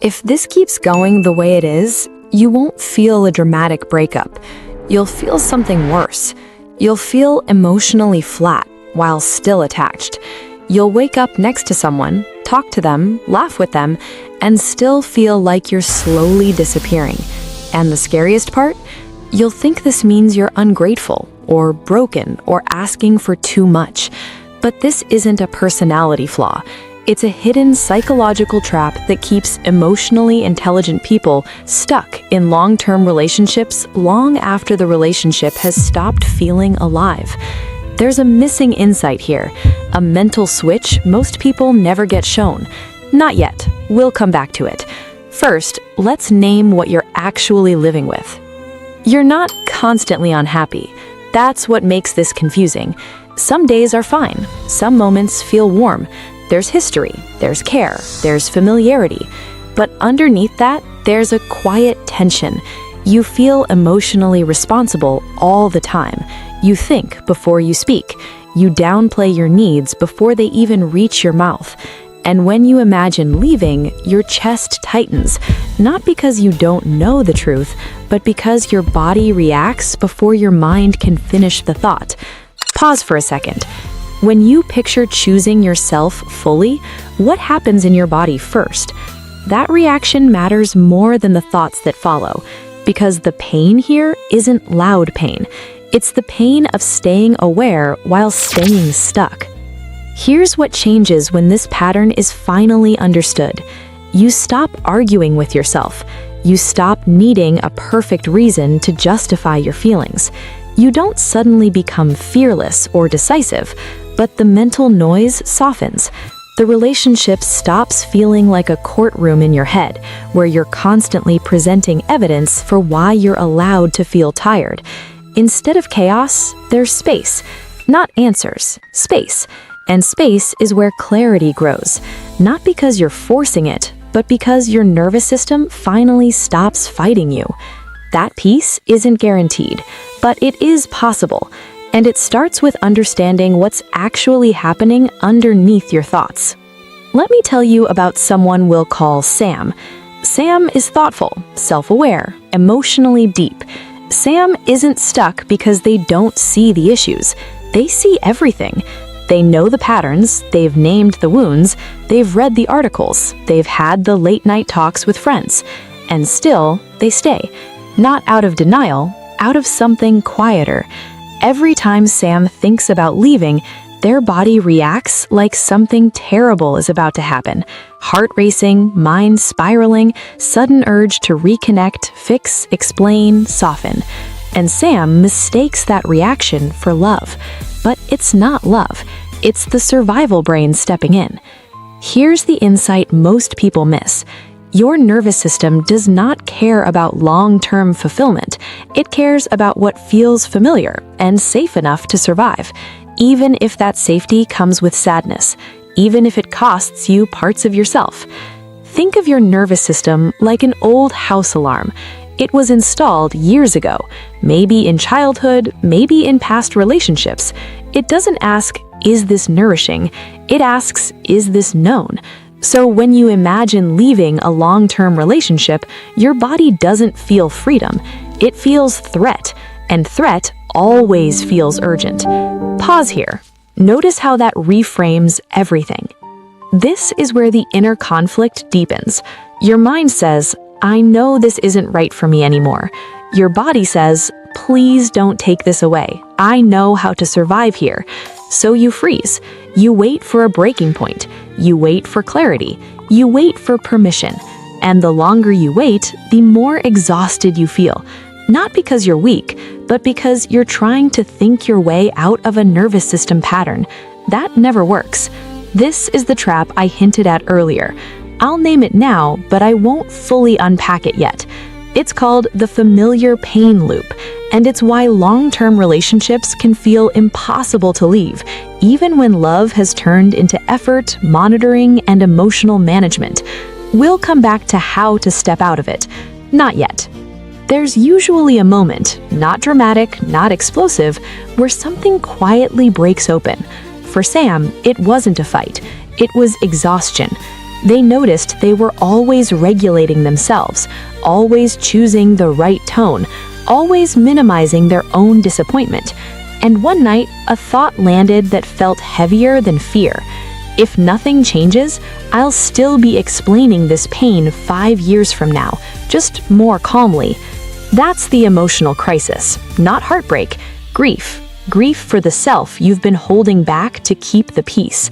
If this keeps going the way it is, you won't feel a dramatic breakup. You'll feel something worse. You'll feel emotionally flat while still attached. You'll wake up next to someone, talk to them, laugh with them, and still feel like you're slowly disappearing. And the scariest part? You'll think this means you're ungrateful or broken or asking for too much. But this isn't a personality flaw. It's a hidden psychological trap that keeps emotionally intelligent people stuck in long-term relationships long after the relationship has stopped feeling alive. There's a missing insight here, a mental switch most people never get shown. Not yet. We'll come back to it. First, let's name what you're actually living with. You're not constantly unhappy. That's what makes this confusing. Some days are fine. Some moments feel warm. There's history, there's care, there's familiarity. But underneath that, there's a quiet tension. You feel emotionally responsible all the time. You think before you speak. You downplay your needs before they even reach your mouth. And when you imagine leaving, your chest tightens, not because you don't know the truth, but because your body reacts before your mind can finish the thought. Pause for a second. When you picture choosing yourself fully, what happens in your body first? That reaction matters more than the thoughts that follow, because the pain here isn't loud pain. It's the pain of staying aware while staying stuck. Here's what changes when this pattern is finally understood. You stop arguing with yourself. You stop needing a perfect reason to justify your feelings. You don't suddenly become fearless or decisive, but the mental noise softens. The relationship stops feeling like a courtroom in your head, where you're constantly presenting evidence for why you're allowed to feel tired. Instead of chaos, there's space. Not answers, space. And space is where clarity grows. Not because you're forcing it, but because your nervous system finally stops fighting you. That peace isn't guaranteed, but it is possible. And it starts with understanding what's actually happening underneath your thoughts. Let me tell you about someone we'll call Sam. Sam is thoughtful, self-aware, emotionally deep. Sam isn't stuck because they don't see the issues. They see everything. They know the patterns, they've named the wounds, they've read the articles, they've had the late-night talks with friends. And still, they stay. Not out of denial, out of something quieter. Every time Sam thinks about leaving, their body reacts like something terrible is about to happen. Heart racing, mind spiraling, sudden urge to reconnect, fix, explain, soften. And Sam mistakes that reaction for love. But it's not love. It's the survival brain stepping in. Here's the insight most people miss. Your nervous system does not care about long-term fulfillment. It cares about what feels familiar and safe enough to survive, even if that safety comes with sadness, even if it costs you parts of yourself. Think of your nervous system like an old house alarm. It was installed years ago, maybe in childhood, maybe in past relationships. It doesn't ask, is this nourishing? It asks, is this known? So when you imagine leaving a long-term relationship, your body doesn't feel freedom. It feels threat, and threat always feels urgent. Pause here. Notice how that reframes everything. This is where the inner conflict deepens. Your mind says, I know this isn't right for me anymore. Your body says, please don't take this away. I know how to survive here. So you freeze. You wait for a breaking point. You wait for clarity. You wait for permission. And the longer you wait, the more exhausted you feel. Not because you're weak, but because you're trying to think your way out of a nervous system pattern. That never works. This is the trap I hinted at earlier. I'll name it now, but I won't fully unpack it yet. It's called the familiar pain loop, and it's why long-term relationships can feel impossible to leave, even when love has turned into effort, monitoring, and emotional management. We'll come back to how to step out of it. Not yet. There's usually a moment, not dramatic, not explosive, where something quietly breaks open. For Sam, it wasn't a fight. It was exhaustion. They noticed they were always regulating themselves, always choosing the right tone, always minimizing their own disappointment. And one night, a thought landed that felt heavier than fear. If nothing changes, I'll still be explaining this pain 5 years from now, just more calmly. That's the emotional crisis, not heartbreak, grief. Grief for the self you've been holding back to keep the peace.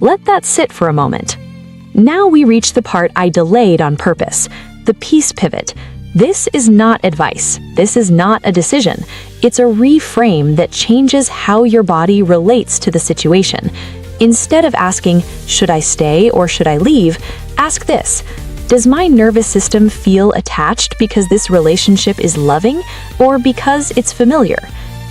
Let that sit for a moment. Now we reach the part I delayed on purpose, the peace pivot. This is not advice. This is not a decision. It's a reframe that changes how your body relates to the situation. Instead of asking, should I stay or should I leave, ask this: does my nervous system feel attached because this relationship is loving or because it's familiar?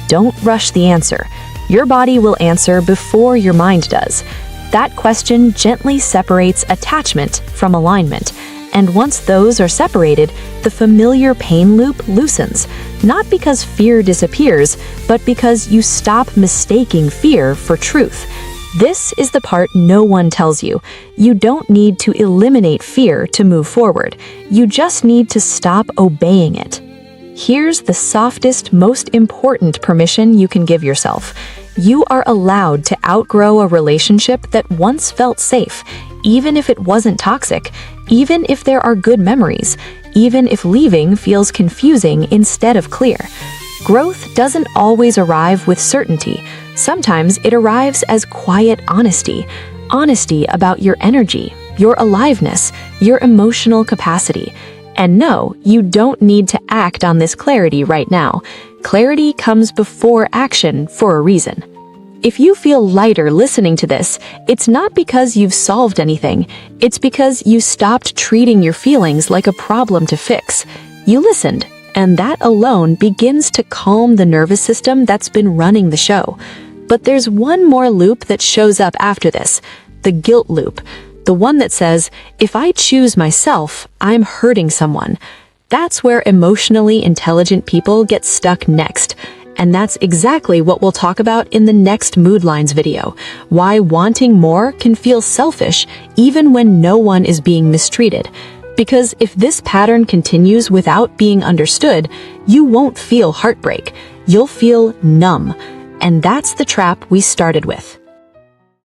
Don't rush the answer. Your body will answer before your mind does. That question gently separates attachment from alignment. And once those are separated, the familiar pain loop loosens, not because fear disappears, but because you stop mistaking fear for truth. This is the part no one tells you. You don't need to eliminate fear to move forward. You just need to stop obeying it. Here's the softest, most important permission you can give yourself. You are allowed to outgrow a relationship that once felt safe, even if it wasn't toxic, even if there are good memories, even if leaving feels confusing instead of clear. Growth doesn't always arrive with certainty. Sometimes it arrives as quiet honesty. Honesty about your energy, your aliveness, your emotional capacity. And no, you don't need to act on this clarity right now. Clarity comes before action for a reason. If you feel lighter listening to this, it's not because you've solved anything. It's because you stopped treating your feelings like a problem to fix. You listened, and that alone begins to calm the nervous system that's been running the show. But there's one more loop that shows up after this, the guilt loop. The one that says, if I choose myself, I'm hurting someone. That's where emotionally intelligent people get stuck next. And that's exactly what we'll talk about in the next Mood Lines video. Why wanting more can feel selfish even when no one is being mistreated. Because if this pattern continues without being understood, you won't feel heartbreak. You'll feel numb. And that's the trap we started with.